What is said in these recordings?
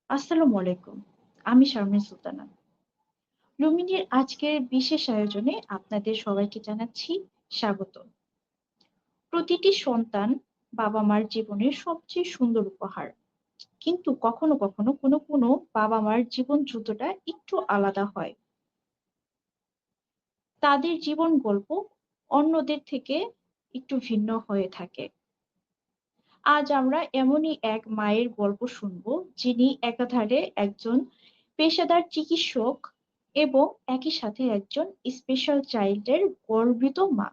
আসসালামু আলাইকুম। আমি শারমিন সুলতানা। লুমিনীর আজকের বিশেষ আয়োজনে আপনাদের সবাইকে জানাচ্ছি স্বাগত। প্রতিটি সন্তান বাবা-মার জীবনের সবচেয়ে সুন্দর উপহার। কিন্তু কখনো কখনো কোনো বাবা-মার জীবন যুদ্ধটা একটু আলাদা হয়। তাদের জীবন গল্প অন্যদের থেকে একটু ভিন্ন হয়ে থাকে। আজ আমরা এমনই এক মায়ের গল্প শুনবো, যিনি একাধারে একজন পেশাদার চিকিৎসক এবং একই সাথে একজন স্পেশাল চাইল্ডের গর্বিত মা।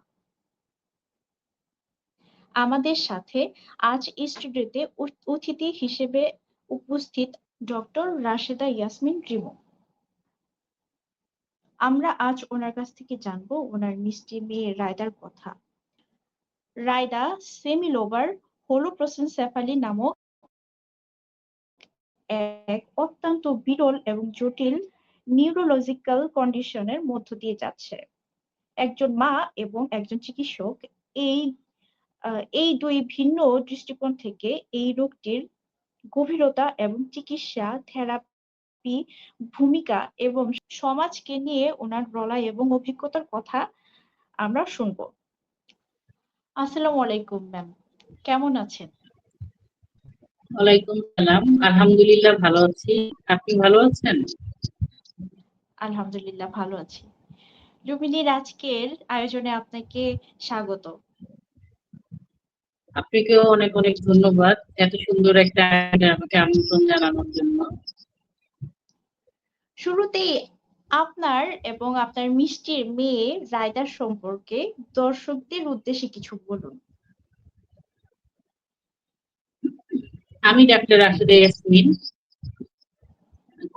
আমাদের সাথে আজ স্টুডিওতে অতিথি হিসেবে উপস্থিত ডক্টর রাশেদা ইয়াসমিন রিমু। আমরা আজ ওনার কাছ থেকে জানবো ওনার মিষ্টি মেয়ে রায়দার কথা। রায়দা সেমিলোবার হোলোপ্রোসেনসেফালি নামক এক অত্যন্ত বিরল এবং জটিল নিউরোলজিক্যাল কন্ডিশনের মধ্য দিয়ে যাচ্ছে। একজন মা এবং একজন চিকিৎসক এই এই দুই ভিন্ন দৃষ্টিকোণ থেকে এই রোগটির গভীরতা এবং চিকিৎসা, থেরাপি, ভূমিকা এবং সমাজকে নিয়ে ওনার লড়াই এবং অভিজ্ঞতার কথা আমরা শুনবো। আসসালামু আলাইকুম ম্যাম, কেমন আছেন? ওয়ালাইকুম সালাম। আলহামদুলিল্লাহ ভালো আছি। আপনি ভালো আছেন? আলহামদুলিল্লাহ ভালো আছি। লুমিনীর আজকের আয়োজনে আপনাকে স্বাগত। আপনাকেও অনেক অনেক ধন্যবাদ এত সুন্দর একটা আয়োজনে আমাকে আমন্ত্রণ জানানোর জন্য। শুরুতেই আপনার এবং আপনার মিষ্টির মেয়ে রায়দার সম্পর্কে দর্শকদের উদ্দেশ্যে কিছু বলুন। আমি ডাক্তার রাশেদা ইয়াসমিন,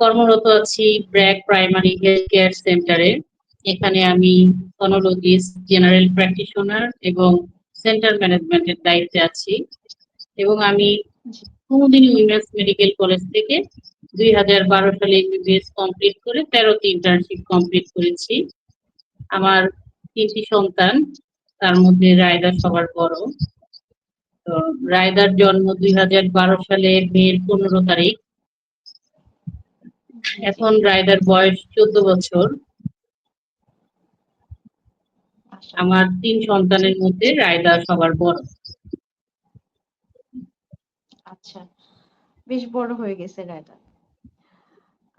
কর্মরত আছি ব্র্যাক প্রাইমারি হেলথ কেয়ার সেন্টারে। এখানে আমি ফনোলজিস্ট, জেনারেল প্র্যাকটিশনার এবং সেন্টার ম্যানেজমেন্টের দায়িত্বে আছি। এবং আমি জি, কুমুদিনী উইমেন্স মেডিকেল কলেজ থেকে 2012 সালে এমবিবিএস কমপ্লিট করে 13টি ইন্টার্নশিপ কমপ্লিট করেছি। আমার 3টি সন্তান, তার মধ্যে রায়দা সবার বড়। তো রায়দার জন্ম 2012 সালে মের 15 তারিখ। জি, জি, এখন রায়দার বয়স 14 বছর। মাশাআল্লাহ। আমার 3 সন্তানের মধ্যে রায়দা সবার বড়। আচ্ছা, বেশ বড় হয়ে গেছে রায়দা।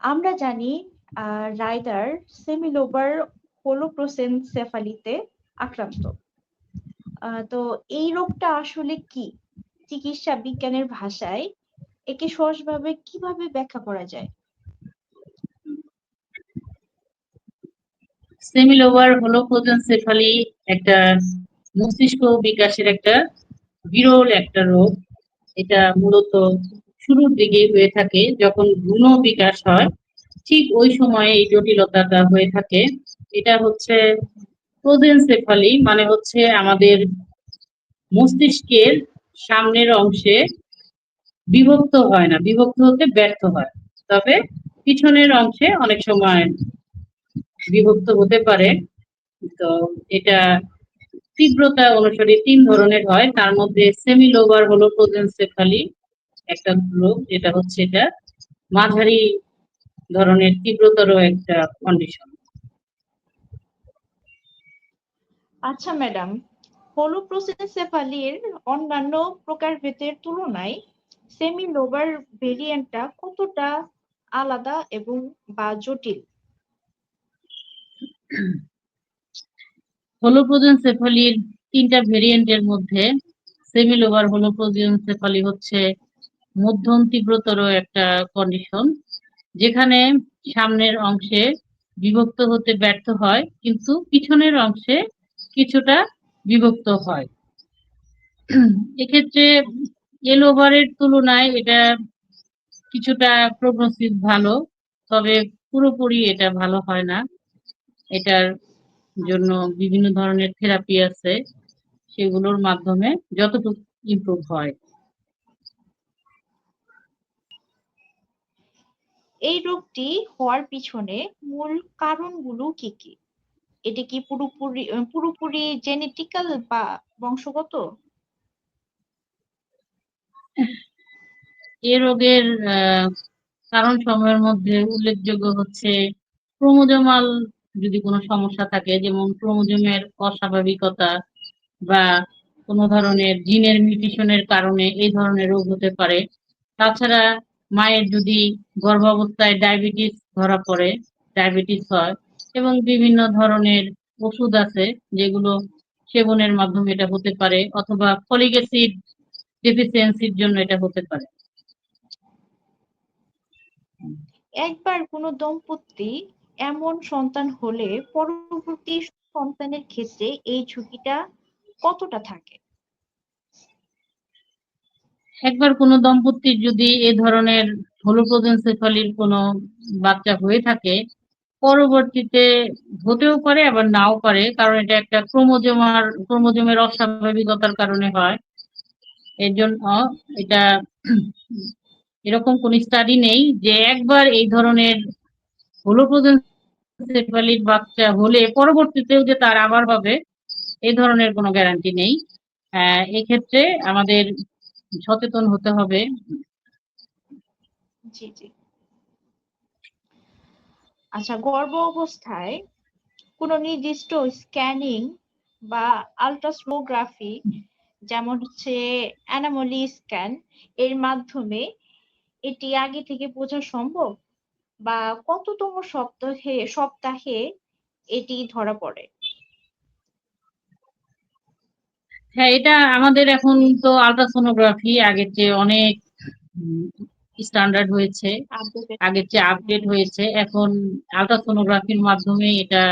আমরা জানি রাইডার সেমিলোবার হোলোপ্রোসেনসেফালিতে আক্রান্ত। তো এই রোগটা আসলে কি? চিকিৎসা বিজ্ঞানের ভাষায় একে সহজভাবে কিভাবে ব্যাখ্যা করা যায়? সেমিলোবার হলো প্রোজনসেফালি, একটা মস্তিষ্ক বিকাশের একটা বিরল একটা রোগ। এটা মূলত শুরুর দিকে হয়ে থাকে যখন ভ্রূণ বিকাশ হয়, ঠিক ওই সময়ে এই জটিলতাটা হয়ে থাকে। এটা হচ্ছে প্রোজেনসেফালি, মানে হচ্ছে আমাদের মস্তিষ্কের সামনের অংশে বিভক্ত হয় না, বিভক্ত হতে ব্যর্থ হয়। তবে পিছনের অংশে অনেক সময় বিভক্ত হতে পারে। তো এটা তীব্রতা অনুসারে 3 ধরনের হয়, তার মধ্যে সেমিলোবার হলো প্রোজেনসেফালি একটা রোগ, যেটা হচ্ছে এটা মাঝারি ধরনের তীব্রতর একটা কন্ডিশন। আচ্ছা ম্যাডাম, হোলোপ্রোসেনসেফালির অন্যান্য প্রকারভেদের তুলনায় সেমিলোবার ভেরিয়েন্টটা কতটা আলাদা এবং বা জটিল? হোলোপ্রোজেনসেফালির 3টা ভেরিয়েন্টের মধ্যে সেমিলোবার হোলোপ্রোজেনসেফালি হচ্ছে মধ্যম তীব্রতর একটা কন্ডিশন, যেখানে সামনের অংশে বিভক্ত হতে ব্যর্থ হয় কিন্তু পিছনের অংশে কিছুটা বিভক্ত হয়। এক্ষেত্রে এল ওভারের তুলনায় এটা কিছুটা প্রগনোসিস ভালো, তবে পুরোপুরি এটা ভালো হয় না। এটার জন্য বিভিন্ন ধরনের থেরাপি আছে, সেগুলোর মাধ্যমে যতটুকু ইমপ্রুভ হয়। এই রোগটি হওয়ার পিছনে মূল কারণগুলো কি কি? এটা কি পুরোপুরি জেনেটিক্যাল বা বংশগত? এ রোগের কারণ সময়ের মধ্যে উল্লেখযোগ্য হচ্ছে ক্রোমোজোমাল যদি কোনো সমস্যা থাকে, যেমন ক্রোমোজোমের অস্বাভাবিকতা বা কোনো ধরনের জিনের মিউটেশনের কারণে এই ধরনের রোগ হতে পারে। তাছাড়া মায়ের যদি গর্ভাবস্থায় ডায়াবেটিস ধরা পড়ে, ডায়াবেটিস হয়, এবং বিভিন্ন ধরনের ওষুধ আছে যেগুলো সেবনের মাধ্যমে এটা হতে পারে, অথবা ফলিক অ্যাসিড ডেফিসিয়েন্সির জন্য এটা হতে পারে। একবার কোনো দম্পতি এমন সন্তান হলে পরবর্তী সন্তানের ক্ষেত্রে এই ঝুঁকিটা কতটা থাকে? একবার কোনো দম্পতির যদি এ ধরনের হলোপ্রোদেনসেফালির কোনো বাচ্চা হয়ে থাকে, পরবর্তীতে হতেও পারে আবার নাও পারে, কারণ এটা একটা ক্রোমোজোমের অস্বাভাবিকতার কারণে হয়। এর জন্য এটা এরকম কোন স্টাডি নেই যে একবার এই ধরনের হলোপ্রোদেনসেফালির বাচ্চা হলে পরবর্তীতেও যে তার আবার হবে, এই ধরনের কোনো গ্যারান্টি নেই। এক্ষেত্রে আমাদের সচেতন হতে হবে। জি জি। আচ্ছা, গর্ভ অবস্থায় কোনো নির্দিষ্ট স্ক্যানিং বা আল্ট্রাসোনোগ্রাফি, যেমন হচ্ছে অ্যানোমালি স্ক্যান, এর মাধ্যমে এটি আগে থেকে বোঝা সম্ভব, বা কততম সপ্তাহে সপ্তাহে এটি ধরা পড়ে? হ্যাঁ, এটা আমাদের এখন তো আল্ট্রাসোনোগ্রাফি আগের চেয়ে অনেক স্ট্যান্ডার্ড হয়েছে, আপডেটেড আগের চেয়ে হয়েছে। আপডেট হয়েছে। এখন আল্ট্রাসোনোগ্রাফির মাধ্যমে এটা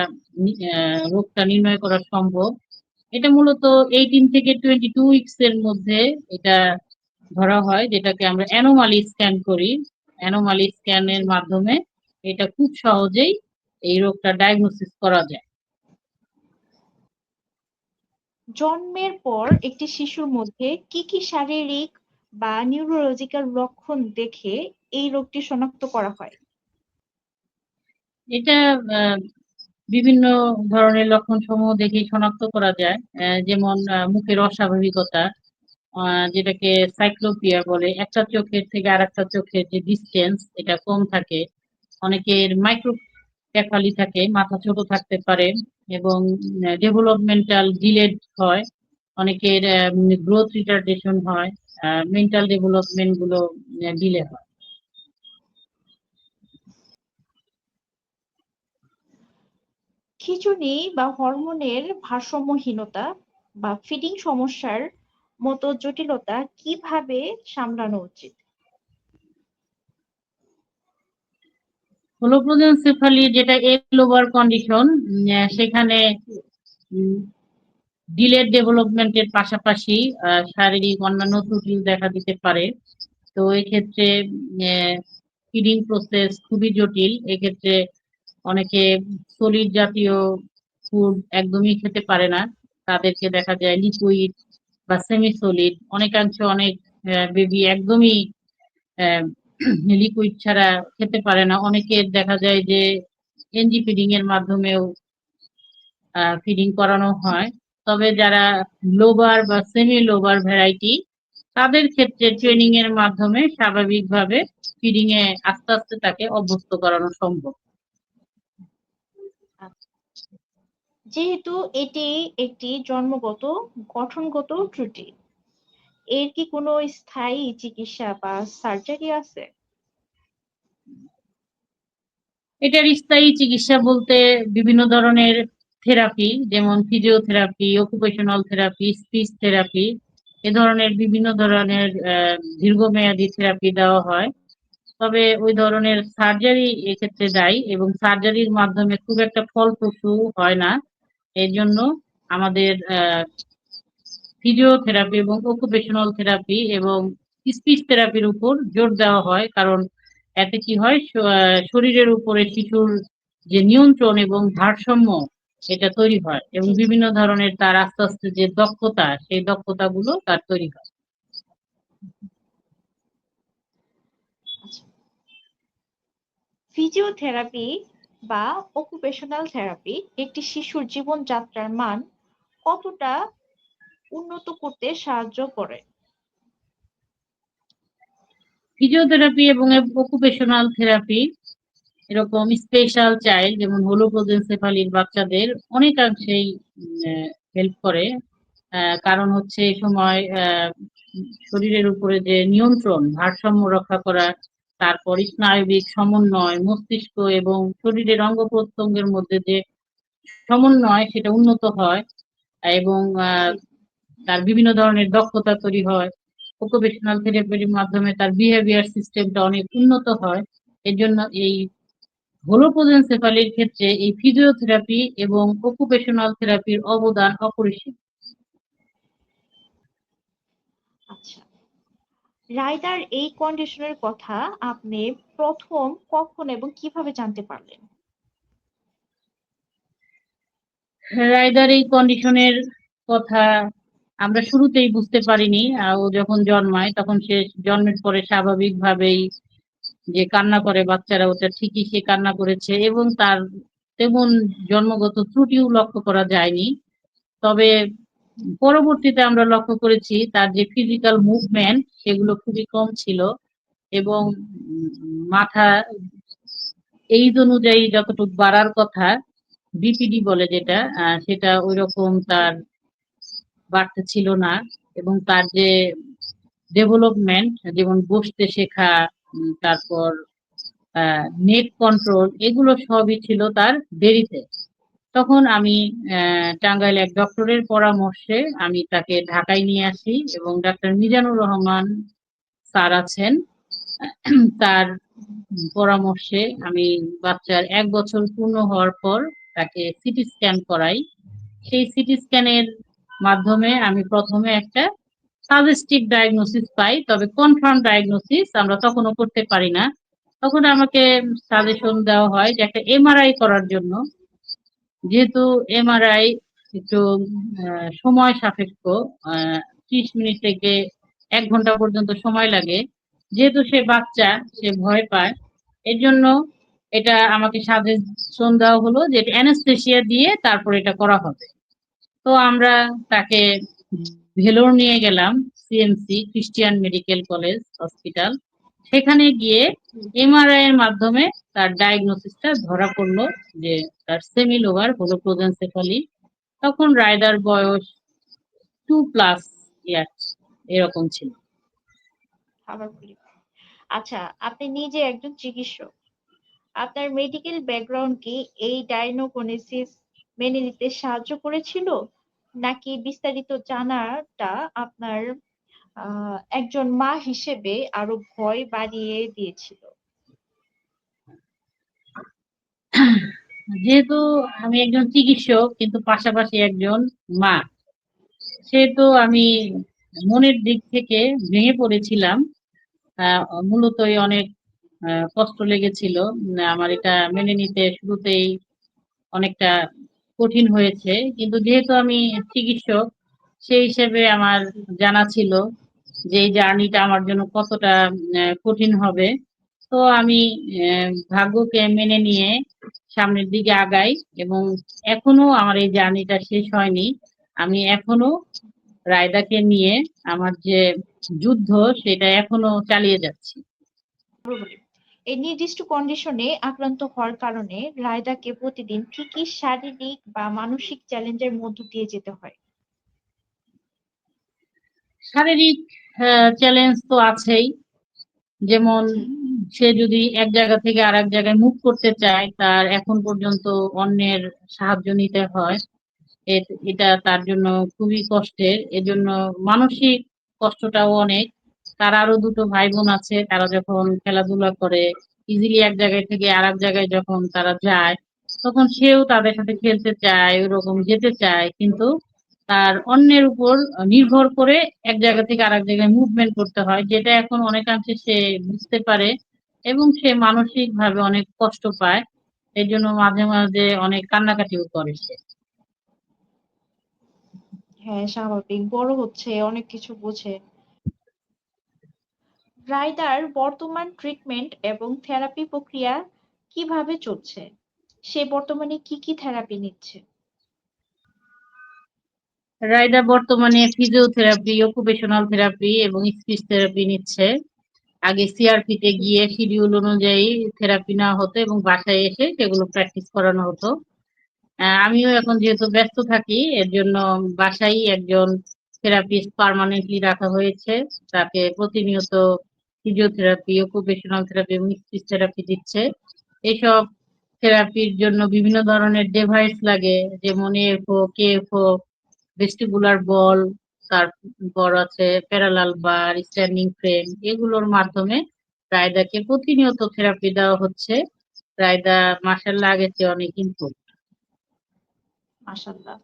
রোগটা নির্ণয় করা সম্ভব। এটা মূলত 18 থেকে 22 উইকস এর মধ্যে এটা ধরা হয়, যেটাকে আমরা অ্যানোমালি স্ক্যান করি। অ্যানোমালি স্ক্যানের জি। মাধ্যমে এটা খুব সহজেই এই রোগটা ডায়াগনোসিস করা যায়। জন্মের পর একটি শিশুর মধ্যে কি কি শারীরিক বা নিউরোলজিক্যাল লক্ষণ দেখে এই রোগটি শনাক্ত করা হয়? এটা আহ, বিভিন্ন ধরনের লক্ষণ সমূহ দেখে শনাক্ত করা যায়। যেমন মুখের অস্বাভাবিকতা, যেটাকে সাইক্লোপিয়া বলে, একটা চোখের থেকে আরেকটা চোখের যে ডিস্টেন্স এটা কম থাকে। অনেকের মাইক্রোকেফালি থাকে, মাথা ছোট থাকতে পারে, এবং ডেভেলপমেন্টাল ডিলেড হয়। অনেকের গ্রোথ রিটার্ডেশন হয়, মেন্টাল ডেভেলপমেন্ট গুলো ডিলে হয়। খিঁচুনি বা হরমোনের ভারসাম্যহীনতা বা ফিডিং সমস্যার মতো জটিলতা কিভাবে সামলানো উচিত? হলোপ্রোদেনসেফালি যেটা এল ওভার কন্ডিশন, সেখানে ডিলেড ডেভেলপমেন্টের পাশাপাশি শারীরিক অন্যান্য ত্রুটি দেখা দিতে পারে। তো এক্ষেত্রে ফিডিং প্রসেস খুবই জটিল। এক্ষেত্রে অনেকে সলিড জাতীয় ফুড একদমই খেতে পারে না, তাদেরকে দেখা যায় লিকুইড বা সেমি সলিড। অনেকাংশে অনেক বেবি একদমই লিকুইড ছাড়া খেতে পারে না। অনেকের দেখা যায় যে এনজি ফিডিং এর মাধ্যমেও ফিডিং করানো হয়। তবে যারা লোবার বা সেমি লোবার ভ্যারাইটি, তাদের ক্ষেত্রে জি ট্রেনিং জি। এর মাধ্যমে স্বাভাবিকভাবে ফিডিং এ আস্তে আস্তে তাকে অভ্যস্ত করানো সম্ভব। আচ্ছা। যেহেতু এটি একটি জন্মগত গঠনগত ত্রুটি, এর কি কোনো স্থায়ী চিকিৎসা বা সার্জারি আছে? এটার স্থায়ী চিকিৎসা বলতে বিভিন্ন ধরনের থেরাপি, যেমন physiotherapy, occupational therapy, speech therapy, এ ধরনের বিভিন্ন ধরনের দীর্ঘমেয়াদী থেরাপি দেওয়া হয়। তবে ওই ধরনের সার্জারি এক্ষেত্রে দায়ী, এবং সার্জারির মাধ্যমে খুব একটা ফলপ্রসূ হয় না। এর জন্য আমাদের ফিজিওথেরাপি এবং অকুপেশনাল থেরাপি এবং স্পিচ থেরাপির উপর জোর দেওয়া হয়। কারণ এতে কি হয়, শরীরের উপরে শিশুর যে নিয়ন্ত্রণ এবং ভারসাম্য এটা তৈরি হয়, এবং জি জি। বিভিন্ন ধরনের তার আস্তে আস্তে যে দক্ষতা, সেই দক্ষতাগুলো তার তৈরি হয়। আচ্ছা, ফিজিওথেরাপি বা অকুপেশনাল থেরাপি একটি শিশুর জীবনযাত্রার মান কতটা উন্নত করতে সাহায্য করে? ফিজিওথেরাপি এবং অকুপেশনাল থেরাপি এরকম স্পেশাল চাইল্ড যেমন হলো প্রোজেনসেফালির বাচ্চাদের অনেকাংশেই হেল্প করে। কারণ হচ্ছে এই সময় শরীরের উপরে যে নিয়ন্ত্রণ, ভারসাম্য রক্ষা করা, তারপর স্নায়বিক সমন্বয়, মস্তিষ্ক এবং শরীরের অঙ্গ প্রত্যঙ্গের মধ্যে যে সমন্বয় সেটা উন্নত হয় এবং জি। তার বিভিন্ন ধরনের দক্ষতা তৈরি হয়। অকুপেশনাল থেরাপির মাধ্যমে তার বিহেভিয়ার সিস্টেমটা অনেক উন্নত হয়। এজন্য এই হলোপ্রোজেনসেফালির ক্ষেত্রে এই ফিজিওথেরাপি এবং অকুপেশনাল থেরাপির অবদান অপরিসীম। আচ্ছা, রায়দার এই কন্ডিশনের কথা আপনি প্রথম কখন এবং কিভাবে জানতে পারলেন? রায়দার এই কন্ডিশনের কথা আমরা শুরুতেই বুঝতে পারিনি। ও যখন জন্মায় তখন সে জন্মের পরে স্বাভাবিকভাবেই যে কান্না করে বাচ্চারা, ওটা ঠিকই সে কান্না করেছে এবং তার তেমন জন্মগত ত্রুটিও লক্ষ্য করা যায়নি। তবে পরবর্তীতে আমরা লক্ষ্য করেছি তার যে ফিজিক্যাল মুভমেন্ট সেগুলো খুবই কম ছিল এবং মাথা এইজ অনুযায়ী যতটুকু বাড়ার কথা, বিপিডি বলে যেটা, সেটা ওইরকম তার বাড়তে ছিল না এবং তার যে ডেভেলপমেন্ট যেমন বসতে শেখা, তারপর নেট কন্ট্রোল, এগুলো সবই ছিল তার দেরিতে। তখন আমি টাঙ্গাইল এক ডক্টরের পরামর্শে আমি তাকে ঢাকায় নিয়ে আসি এবং ডাক্তার মিজানুর রহমান স্যার আছেন, তার পরামর্শে আমি বাচ্চার ১ বছর পূর্ণ হওয়ার পর তাকে সিটি স্ক্যান করাই। সেই সিটি স্ক্যানের মাধ্যমে আমি প্রথমে একটা সাজেস্টিভ ডায়াগনোসিস পাই, তবে কনফার্ম ডায়াগনোসিস আমরা তখনও করতে পারি না। তখন আমাকে সাজেশন দেওয়া হয় যে একটা এমআরআই করার জন্য। যেহেতু এমআরআই একটু সময় সাপেক্ষ, ৩০ মিনিট থেকে ১ ঘন্টা পর্যন্ত সময় লাগে। যেহেতু সে বাচ্চা, সে ভয় পায়। এর জন্য এটা আমাকে সাজেশন দেওয়া হলো যে এটা অ্যানেসথেসিয়া দিয়ে তারপর এটা করা হবে। তো আমরা তাকে ভেলোর নিয়ে গেলাম, CMC Christian medical college hospital. সেখানে গিয়ে এমআরআই এর মাধ্যমে তার ডায়াগনোসিসটা ধরা পড়লো যে তার সেমি লোবার হলো প্রোজেনসেফালি। তখন রায়দার বয়স 2+ ইয়ার্স এরকম ছিল। আবার বলি, আচ্ছা, আপনি নিজে একজন চিকিৎসক, আপনার মেডিকেল ব্যাকগ্রাউন্ড কি এই ডায়াগনোসিস মেনে নিতে সাহায্য করেছিল, নাকি বিস্তারিত জানাটা আপনার একজন মা হিসেবে আরো ভয় বাড়িয়ে দিয়েছিল? যেহেতু আমি একজন চিকিৎসক কিন্তু পাশাপাশি একজন মা, সেহেতু আমি মনের দিক থেকে ভেঙে পড়েছিলাম। মূলতই অনেক কষ্ট লেগেছিল। আমার এটা মেনে নিতে শুরুতেই অনেকটা কঠিন হয়েছে। কিন্তু যেহেতু আমি চিকিৎসক, সেই হিসেবে আমার জানা ছিল যে এই জার্নিটা আমার জন্য কতটা কঠিন হবে। তো আমি ভাগ্যকে মেনে নিয়ে সামনের দিকে আগাই এবং এখনো আমার এই জার্নিটা শেষ হয়নি। আমি এখনো রায়দাকে নিয়ে আমার যে যুদ্ধ সেটা এখনো চালিয়ে যাচ্ছি। আবার বলি, এই নির্দিষ্ট কন্ডিশনে আক্রান্ত হওয়ার কারণে রায়দাকে প্রতিদিন কি কি শারীরিক বা মানসিক চ্যালেঞ্জের মধ্য দিয়ে যেতে হয়? শারীরিক চ্যালেঞ্জ তো আছেই। যেমন জি। সে যদি এক জায়গা থেকে আরেক জায়গায় মুভ করতে চায়, তার এখন পর্যন্ত অন্যের সাহায্য নিতে হয়। এটা তার জন্য খুবই কষ্টের। এজন্য মানসিক কষ্টটাও অনেক। তার আরো ২ টো ভাই বোন আছে। তারা যখন খেলাধুলা করে, ইজিলি এক জায়গায় থেকে আরেক জায়গায় যখন তারা যায়, তখন সেও তাদের সাথে খেলতে চায়, ওরকম যেতে চায়। কিন্তু তার অন্যের উপর নির্ভর করে এক জায়গা থেকে আরেক জায়গায় মুভমেন্ট করতে হয়, যেটা এখন অনেকাংশে সে বুঝতে পারে এবং সে মানসিকভাবে অনেক কষ্ট পায়। এজন্য মাঝে, মাঝে অনেক কান্নাকাটিও করে সে। হ্যাঁ, স্বাভাবিক, বড় হচ্ছে, অনেক কিছু বোঝে। রায়দার বর্তমান ট্রিটমেন্ট এবং থেরাপি প্রক্রিয়া কিভাবে চলছে? সে বর্তমানে কি কি থেরাপি নিচ্ছে? রায়দা বর্তমানে ফিজিওথেরাপি, অকুপেশনাল থেরাপি এবং স্পিচ থেরাপি নিচ্ছে। আগে সিআরপি তে গিয়ে শিডিউল অনুযায়ী থেরাপি নেওয়া হতো এবং বাসায় এসে সেগুলো প্র্যাকটিস করানো হতো। আমিও এখন যেহেতু ব্যস্ত থাকি এর জন্য বাসায় একজন থেরাপিস্ট পার্মানেন্টলি রাখা হয়েছে। তাকে প্রতিনিয়ত ফিজিওথেরাপি, অকুপেশনাল থেরাপি এবং স্পিচ থেরাপি দিচ্ছে। এসব থেরাপির জন্য বিভিন্ন ধরনের ডিভাইস লাগে, যেমন এএফও, কেএফও, ভেস্টিবুলার বল, তারপর আছে প্যারালাল বার, স্ট্যান্ডিং ফ্রেম। এগুলোর মাধ্যমে রায়দাকে প্রতিনিয়ত থেরাপি দেওয়া হচ্ছে। রায়দা মাশাআল্লাহ আগের চেয়ে অনেক ইমপ্রুভ। মাশাআল্লাহ।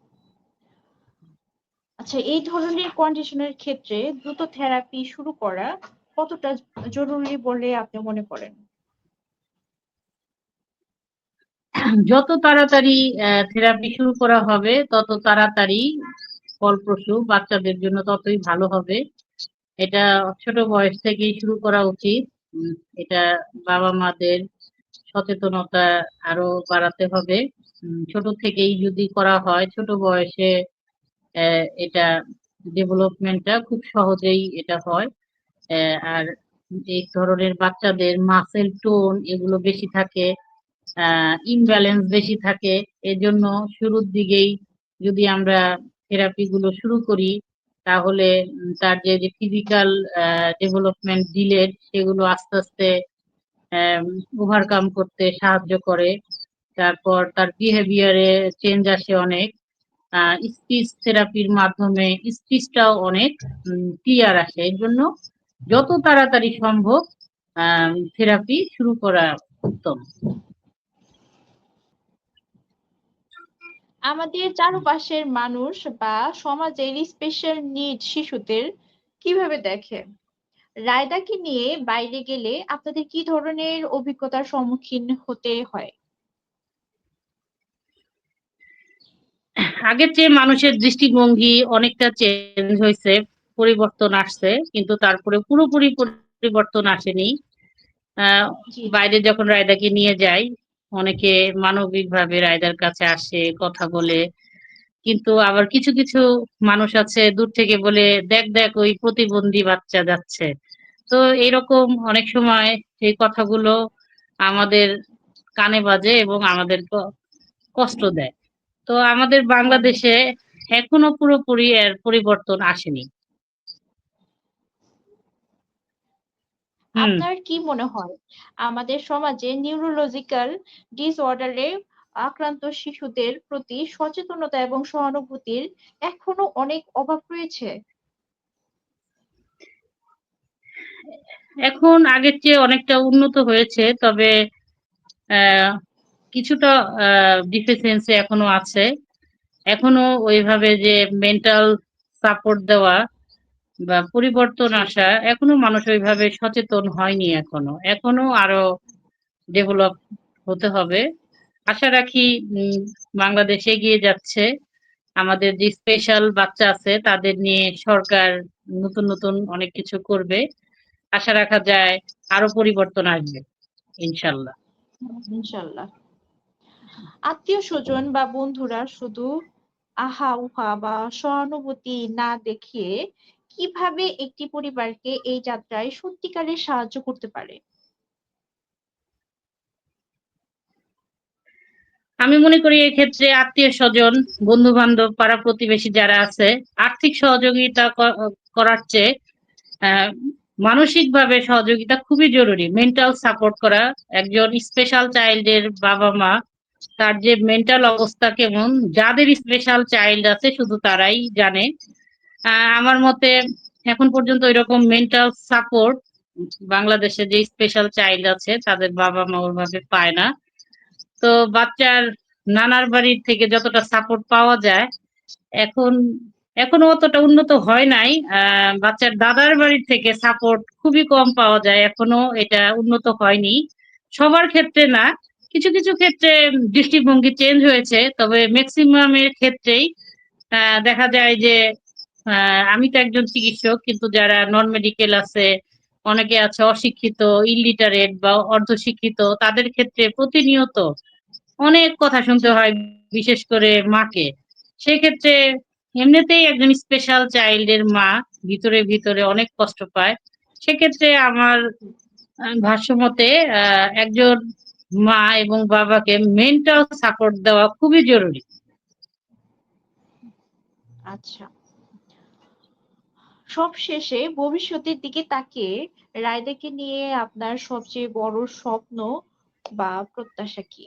আচ্ছা, এই ধরনের কন্ডিশনের ক্ষেত্রে দ্রুত থেরাপি শুরু করা কতটা জরুরি বলে আপনি মনে করেন? যত তাড়াতাড়ি থেরাপি শুরু করা হবে তত তাড়াতাড়ি ফলপ্রসূ, বাচ্চাদের জন্য ততই ভালো হবে। এটা ছোট বয়স থেকেই শুরু করা উচিত। এটা বাবা মাদের সচেতনতা আরো বাড়াতে হবে। ছোট থেকেই যদি করা হয়, ছোট বয়সে এটা ডেভেলপমেন্টটা খুব সহজেই এটা হয়। আর এই ধরনের বাচ্চাদের মাসেল টোন এগুলো বেশি থাকে, ইমব্যালেন্স বেশি থাকে। এজন্য শুরুর দিকেই যদি আমরা থেরাপি গুলো শুরু করি তাহলে তার যে ফিজিক্যাল ডেভেলপমেন্ট ডিলেড সেগুলো আস্তে আস্তে ওভারকাম করতে সাহায্য করে। তারপর তার বিহেভিয়ারে চেঞ্জ আসে অনেক। স্পিচ থেরাপির মাধ্যমে স্পিচটাও অনেক ক্লিয়ার আসে। এর জন্য যত তাড়াতাড়ি সম্ভব থেরাপি শুরু করা উত্তম। আমাদের চারপাশের মানুষ বা সমাজের স্পেশাল নিড শিশুদের কিভাবে দেখে? রায়দাকে নিয়ে বাইরে গেলে আপনাদের কি ধরনের অভিজ্ঞতার সম্মুখীন হতে হয়? আগের চেয়ে মানুষের দৃষ্টিভঙ্গি অনেকটা চেঞ্জ হয়েছে, পরিবর্তন আসছে, কিন্তু তারপরে পুরোপুরি পরিবর্তন আসেনি। জি, জি। বাইরে যখন রায়দাকে নিয়ে যাই, অনেকে মানবিকভাবে রায়দার কাছে আসে, কথা বলে। কিন্তু আবার কিছু কিছু মানুষ আছে দূর থেকে বলে, দেখ দেখ ওই প্রতিবন্ধী বাচ্চা যাচ্ছে। তো এরকম অনেক সময় এই কথাগুলো আমাদের কানে বাজে এবং আমাদের কষ্ট দেয়। তো আমাদের হ্যাঁ, হ্যাঁ। বাংলাদেশে এখনো পুরোপুরি এর পরিবর্তন আসেনি। হুম। আপনার কি মনে হয় আমাদের সমাজে নিউরোলজিক্যাল ডিসঅর্ডারে আক্রান্ত শিশুদের প্রতি সচেতনতা এবং সহানুভূতির এখনো অনেক অভাব রয়েছে? এখন আগের চেয়ে অনেকটা উন্নত হয়েছে, তবে আহ, কিছুটা ডিফিসিয়েন্সি এখনো আছে। এখনো ওইভাবে যে মেন্টাল সাপোর্ট দেওয়া বা পরিবর্তন জি, জি। আসা, এখনো মানুষ ওইভাবে সচেতন হয়নি। এখনো আরো ডেভেলপ হতে হবে। আশা রাখি বাংলাদেশ এগিয়ে যাচ্ছে। আমাদের যে স্পেশাল বাচ্চা আছে তাদের নিয়ে সরকার নতুন নতুন অনেক কিছু করবে। আশা রাখা যায় আরো পরিবর্তন আসবে ইনশাল্লাহ। ইনশাল্লাহ। আত্মীয়-স্বজন বা বন্ধুরা শুধু আহা-উহা বা সহানুভূতি না দেখিয়ে কিভাবে একটি পরিবারকে এই যাত্রায় সত্যিকারের সাহায্য করতে পারে? আমি মনে করি এক্ষেত্রে আত্মীয়-স্বজন, বন্ধু-বান্ধব, পাড়া-প্রতিবেশী যারা আছে, আর্থিক সহযোগিতা করার চেয়ে আহ, মানসিকভাবে সহযোগিতা খুবই জরুরি। মেন্টাল সাপোর্ট করা। একজন স্পেশাল চাইল্ডের বাবা-মা তার যে মেন্টাল অবস্থা কেমন, যাদের স্পেশাল চাইল্ড আছে শুধু তারাই জানে। আমার মতে এখন পর্যন্ত ওইরকম মেন্টাল সাপোর্ট বাংলাদেশে যে স্পেশাল চাইল্ড আছে তাদের বাবা-মা ওইভাবে পায় না। তো বাচ্চার নানার বাড়ির থেকে যতটা সাপোর্ট পাওয়া যায়, এখন এখনো অতটা উন্নত হয় নাই। বাচ্চার দাদার বাড়ির থেকে সাপোর্ট খুবই কম পাওয়া যায়, এখনো এটা উন্নত হয়নি। সবার ক্ষেত্রে না, কিছু কিছু ক্ষেত্রে দৃষ্টিভঙ্গি চেঞ্জ হয়েছে, তবে ম্যাক্সিমামের ক্ষেত্রেই দেখা যায় যে আমি তো একজন চিকিৎসক, কিন্তু যারা নন মেডিকেল আছে, অনেকে আছে অশিক্ষিত, ইলিটারেট বা অর্ধশিক্ষিত, তাদের ক্ষেত্রে প্রতিনিয়ত অনেক কথা শুনতে হয়, বিশেষ করে মাকে। সেক্ষেত্রে এমনিতেই একজন স্পেশাল চাইল্ডের মা ভিতরে ভিতরে অনেক কষ্ট পায়। সেক্ষেত্রে আমার ভাষ্যমতে একজন মা এবং বাবাকে মেন্টাল সাপোর্ট দেওয়া খুবই জরুরি। আচ্ছা, সবশেষে ভবিষ্যতের দিকে তাকিয়ে রায়দাকে নিয়ে আপনার সবচেয়ে বড় স্বপ্ন বা প্রত্যাশা কি?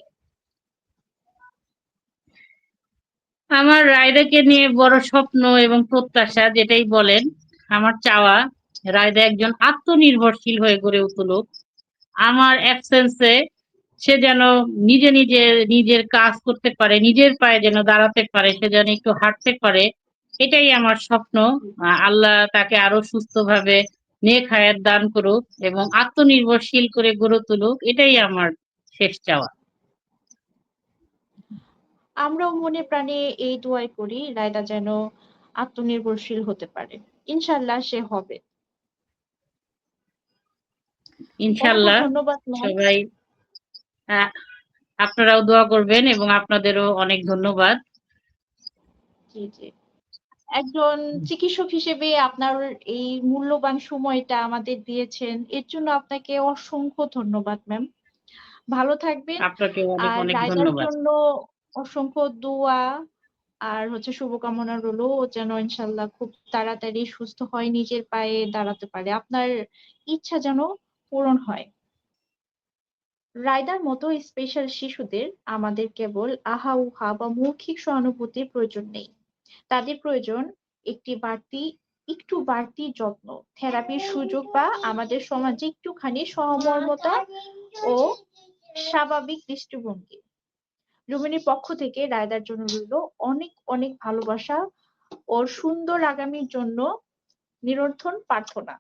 আমার রায়দাকে নিয়ে বড় স্বপ্ন এবং প্রত্যাশা যেটাই বলেন, আমার চাওয়া রায়দা একজন আত্মনির্ভরশীল হয়ে গড়ে উঠুক। আমার অ্যাবসেন্সে সে যেন নিজে নিজে নিজের কাজ করতে পারে, নিজের পায়ে যেন দাঁড়াতে পারে, সে যেন একটু হাঁটতে পারে। এটাই আমার স্বপ্ন। আল্লাহ তাকে আরো সুস্থভাবে নেক হায়াত দান করুক এবং আত্মনির্ভরশীল করে গড়ে তুলুক, এটাই আমার শেষ চাওয়া। আমরাও মনে প্রাণে এই দোয়াই করি রায়দা যেন আত্মনির্ভরশীল হতে পারে। ইনশাল্লাহ সে হবে। অসংখ্য ইনশাল্লাহ। ধন্যবাদ ম্যাম। সবাই আহ, আপনারাও দোয়া করবেন এবং আপনাদেরও অনেক ধন্যবাদ। জি জি, একজন চিকিৎসক হিসেবে আপনার এই মূল্যবান সময়টা আমাদের দিয়েছেন, এর জন্য আপনাকে অসংখ্য ধন্যবাদ ম্যাম। ভালো থাকবেন। আপনাকে অনেক আর অনেক রায়দার ধন্যবাদ। জন্য অসংখ্য দোয়া আর শুভকামনা রইলো, ও যেন ইনশাল্লাহ খুব তাড়াতাড়ি সুস্থ হয়, নিজের পায়ে দাঁড়াতে পারে, আপনার ইচ্ছা যেন পূরণ হয়। রায়দার মতো স্পেশাল শিশুদের আমাদের কেবল আহা উহা বা মৌখিক সহানুভূতির প্রয়োজন নেই, তাদের প্রয়োজন একটু বাড়তি যত্ন, থেরাপির সুযোগ বা আমাদের সমাজে একটুখানি সহমর্মতা ও স্বাভাবিক দৃষ্টিভঙ্গি। রুমিনীর পক্ষ থেকে রায়দার জন্য রইল অনেক অনেক ভালোবাসা, ওর সুন্দর আগামীর জন্য নিরন্তর প্রার্থনা।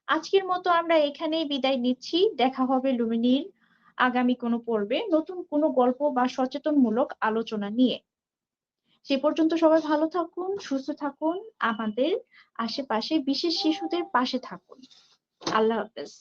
আজকের মতো আমরা এখানেই বিদায় নিচ্ছি। দেখা হবে লুমিনীর আগামী কোনো পর্বে নতুন কোনো গল্প বা সচেতনমূলক আলোচনা নিয়ে। সে পর্যন্ত সবাই ভালো থাকুন, সুস্থ থাকুন, আমাদের আশেপাশে বিশেষ শিশুদের পাশে থাকুন। আল্লাহ হাফেজ।